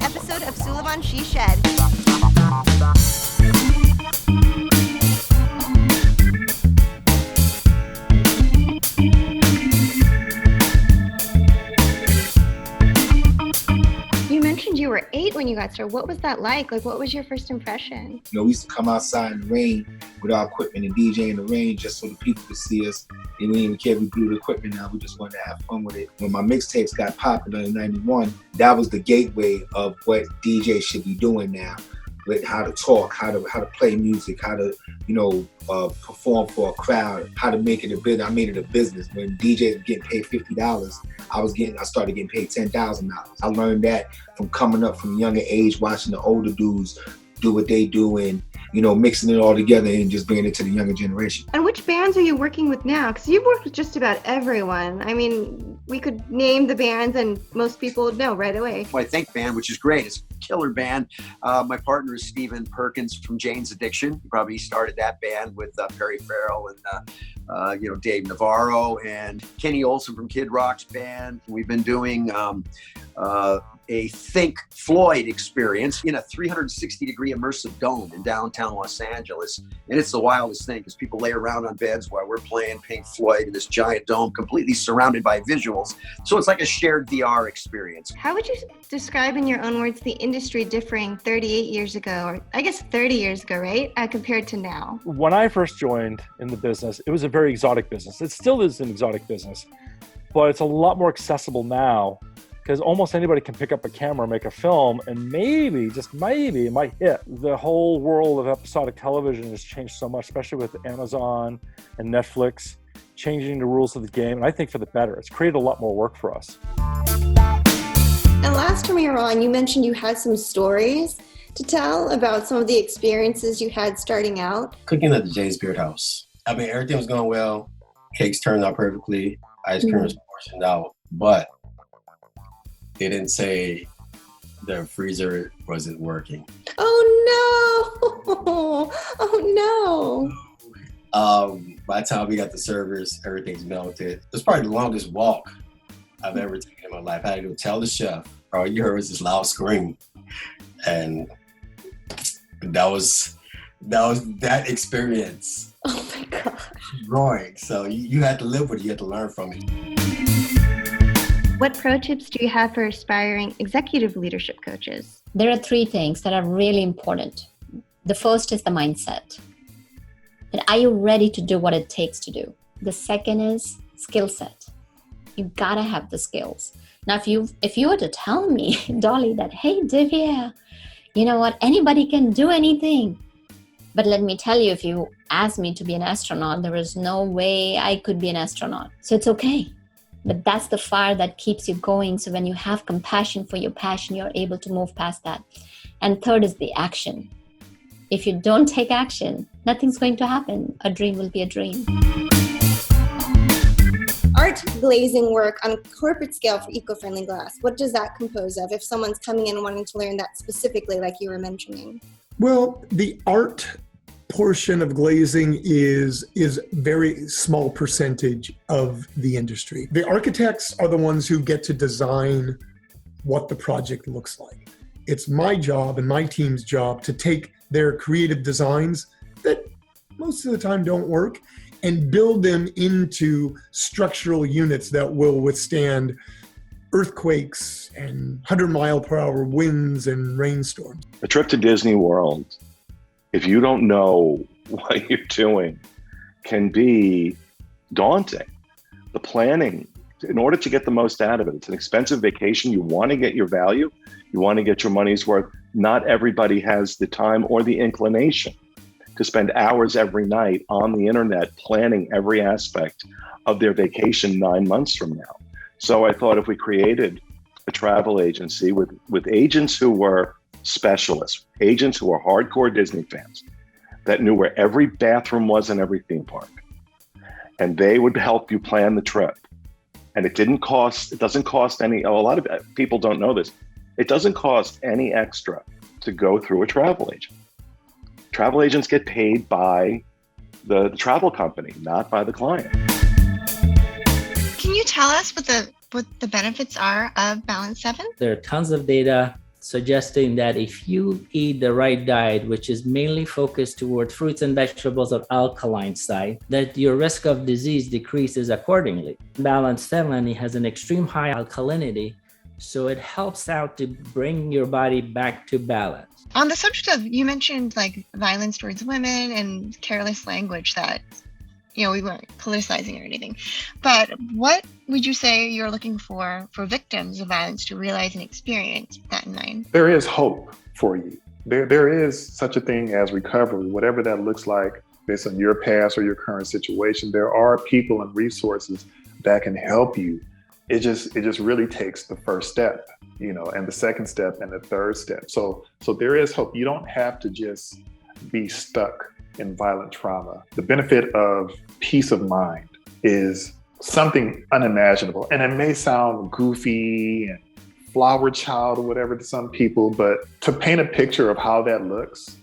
episode of Sulavon, SheShed. You mentioned you were 8 when you got started. What was that like? What was your first impression? We used to come outside in the rain with our equipment and DJ in the rain just so the people could see us. And we didn't even care if we blew the equipment out. We just wanted to have fun with it. When my mixtapes got popular in '91, that was the gateway of what DJs should be doing now. With how to talk, how to play music, how to, perform for a crowd, how to make it a business. I made it a business. When DJs were getting paid $50, I started getting paid $10,000. I learned that from coming up from a younger age, watching the older dudes do what they do and, mixing it all together and just bringing it to the younger generation. And which bands are you working with now? Because you've worked with just about everyone. I mean, we could name the bands and most people would know right away. Well, I Think band, which is great. It's a killer band. My partner is Stephen Perkins from Jane's Addiction. He probably started that band with Perry Farrell and, Dave Navarro and Kenny Olson from Kid Rock's band. We've been doing a Think Floyd experience in a 360-degree immersive dome in downtown Los Angeles. And it's the wildest thing because people lay around on beds while we're playing Pink Floyd in this giant dome, completely surrounded by visuals. So it's like a shared VR experience. How would you describe in your own words the industry differing 38 years ago, or I guess 30 years ago, right, compared to now? When I first joined in the business, it was a very exotic business. It still is an exotic business, but it's a lot more accessible now because almost anybody can pick up a camera, make a film, and maybe, just maybe, it might hit. The whole world of episodic television has changed so much, especially with Amazon and Netflix changing the rules of the game, and I think for the better. It's created a lot more work for us. And last time we were on, you mentioned you had some stories to tell about some of the experiences you had starting out. Cooking at the Jay's Beard House. I mean, everything was going well. Cakes turned out perfectly. Ice cream was portioned out. But they didn't say the freezer wasn't working. Oh, no. Oh, no. By the time we got the servers, everything's melted. It was probably the longest walk I've ever taken in my life. I had to go tell the chef. All you heard was this loud scream. And that was that experience. Oh my God. Growing. So you had to live with it. You had to learn from it. What pro tips do you have for aspiring executive leadership coaches? There are 3 things that are really important. The first is the mindset. And are you ready to do what it takes to do? The second is skill set. You gotta have the skills. Now, if you were to tell me, Dolly, that, hey, Divya, you know what? Anybody can do anything. But let me tell you, if you asked me to be an astronaut, there is no way I could be an astronaut. So it's okay. But that's the fire that keeps you going. So when you have compassion for your passion, you're able to move past that. And third is the action. If you don't take action, nothing's going to happen. A dream will be a dream. Art glazing work on a corporate scale for eco-friendly glass. What does that compose of if someone's coming in and wanting to learn that specifically like you were mentioning? Well, the art portion of glazing is very small percentage of the industry. The architects are the ones who get to design what the project looks like. It's my job and my team's job to take their creative designs that most of the time don't work and build them into structural units that will withstand earthquakes and 100-mile-per-hour winds and rainstorms. A trip to Disney World, if you don't know what you're doing, can be daunting. The planning, in order to get the most out of it, it's an expensive vacation. You want to get your value. You want to get your money's worth. Not everybody has the time or the inclination to spend hours every night on the internet planning every aspect of their vacation 9 months from now. So I thought if we created a travel agency with agents who were specialists, agents who were hardcore Disney fans, that knew where every bathroom was in every theme park, and they would help you plan the trip. And it doesn't cost any, a lot of people don't know this, it doesn't cost any extra to go through a travel agent. Travel agents get paid by the travel company, not by the client. Can you tell us what the benefits are of Balance 7? There are tons of data suggesting that if you eat the right diet, which is mainly focused towards fruits and vegetables of alkaline side, that your risk of disease decreases accordingly. Balanced 7 has an extreme high alkalinity, so it helps out to bring your body back to balance. On the subject of, you mentioned like violence towards women and careless language that, we weren't politicizing or anything. But what would you say you're looking for victims of violence to realize and experience that in mind? There is hope for you. There is such a thing as recovery, whatever that looks like based on your past or your current situation. There are people and resources that can help you. It just really takes the first step, and the second step and the third step. So there is hope. You don't have to just be stuck in violent trauma. The benefit of peace of mind is something unimaginable. And it may sound goofy and flower child or whatever to some people, but to paint a picture of how that looks,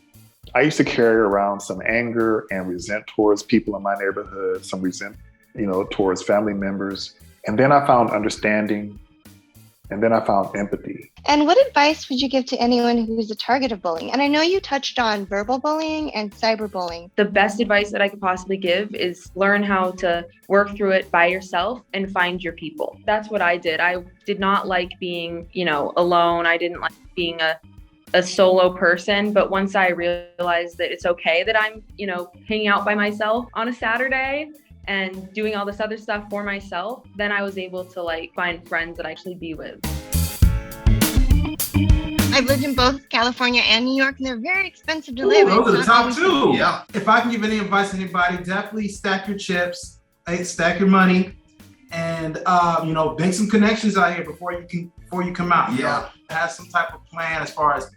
I used to carry around some anger and resent towards people in my neighborhood, some resent, towards family members. And then I found understanding, and then I found empathy. And what advice would you give to anyone who's a target of bullying? And I know you touched on verbal bullying and cyberbullying. The best advice that I could possibly give is learn how to work through it by yourself and find your people. That's what I did. I did not like being, alone. I didn't like being a solo person. But once I realized that it's okay that I'm, hanging out by myself on a Saturday and doing all this other stuff for myself, then I was able to find friends that I actually be with. I've lived in both California and New York, and they're very expensive to live in. Those are the top two. Yeah. If I can give any advice to anybody, definitely stack your chips, stack your money, and make some connections out here before you come out. Yeah. Have some type of plan as far as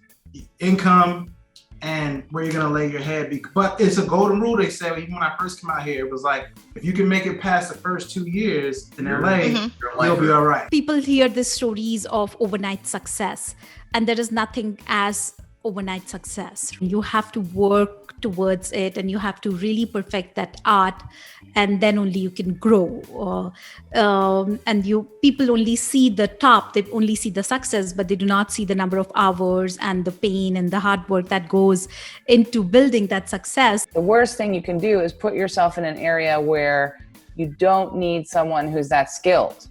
income and where you're gonna lay your head. But it's a golden rule, they say. Even when I first came out here, it was like, if you can make it past the first 2 years in LA, you'll be all right. People hear the stories of overnight success, and there is nothing as overnight success. You have to work towards it, and you have to really perfect that art, and then only you can grow. And people only see the top, they only see the success, but they do not see the number of hours and the pain and the hard work that goes into building that success. The worst thing you can do is put yourself in an area where you don't need someone who's that skilled.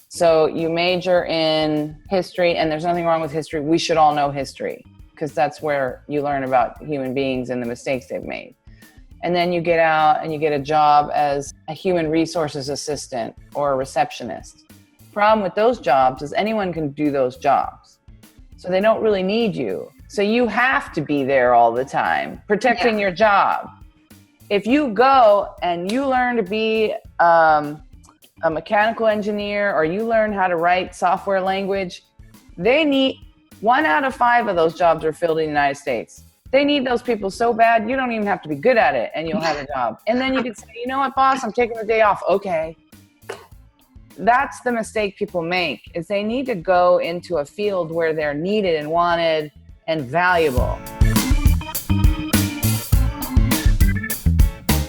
So you major in history, and there's nothing wrong with history. We should all know history, because that's where you learn about human beings and the mistakes they've made. And then you get out and you get a job as a human resources assistant or a receptionist. Problem with those jobs is anyone can do those jobs. So they don't really need you. So you have to be there all the time, protecting your job. If you go and you learn to be a mechanical engineer, or you learn how to write software language, 1 out of 5 of those jobs are filled in the United States. They need those people so bad, you don't even have to be good at it, and you'll have a job. And then you can say, you know what, boss, I'm taking the day off. Okay. That's the mistake people make, is they need to go into a field where they're needed and wanted and valuable.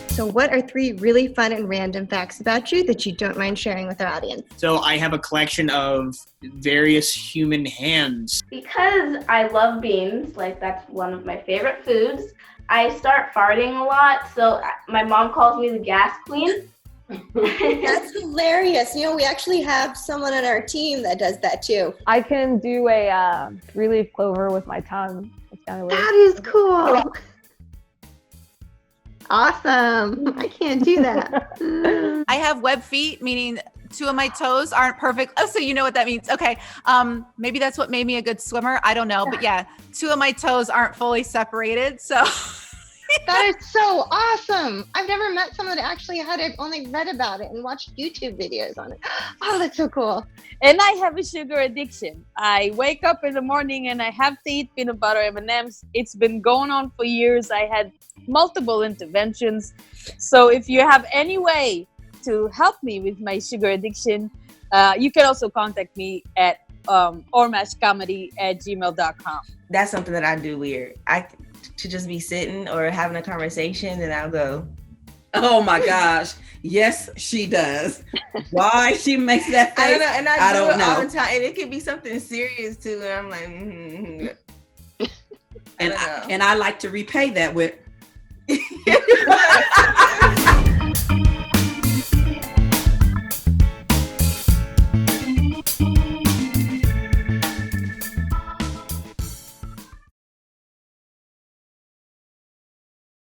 So what are 3 really fun and random facts about you that you don't mind sharing with our audience? So I have a collection of various human hands. Because I love beans, that's one of my favorite foods, I start farting a lot, so my mom calls me the gas queen. That's hilarious. We actually have someone on our team that does that too. I can do a 3-leaf clover with my tongue. It's kind of weird. That is cool. Awesome. I can't do that. I have web feet, meaning 2 of my toes aren't perfect. Oh, so you know what that means. Okay. Maybe that's what made me a good swimmer. I don't know. But yeah, 2 of my toes aren't fully separated. So that is so awesome. I've never met someone that actually had it, only read about it and watched YouTube videos on it. Oh, that's so cool. And I have a sugar addiction. I wake up in the morning and I have to eat peanut butter M&Ms. It's been going on for years. I had multiple interventions. So if you have any way to help me with my sugar addiction, you can also contact me at ormashcomedy@gmail.com. That's something that I do weird. To just be sitting or having a conversation, and I'll go, Oh my gosh. Yes, she does. Why she makes that face? I don't know, and I do don't it know. all the time, and it could be something serious too. And I'm like, and I like to repay that with.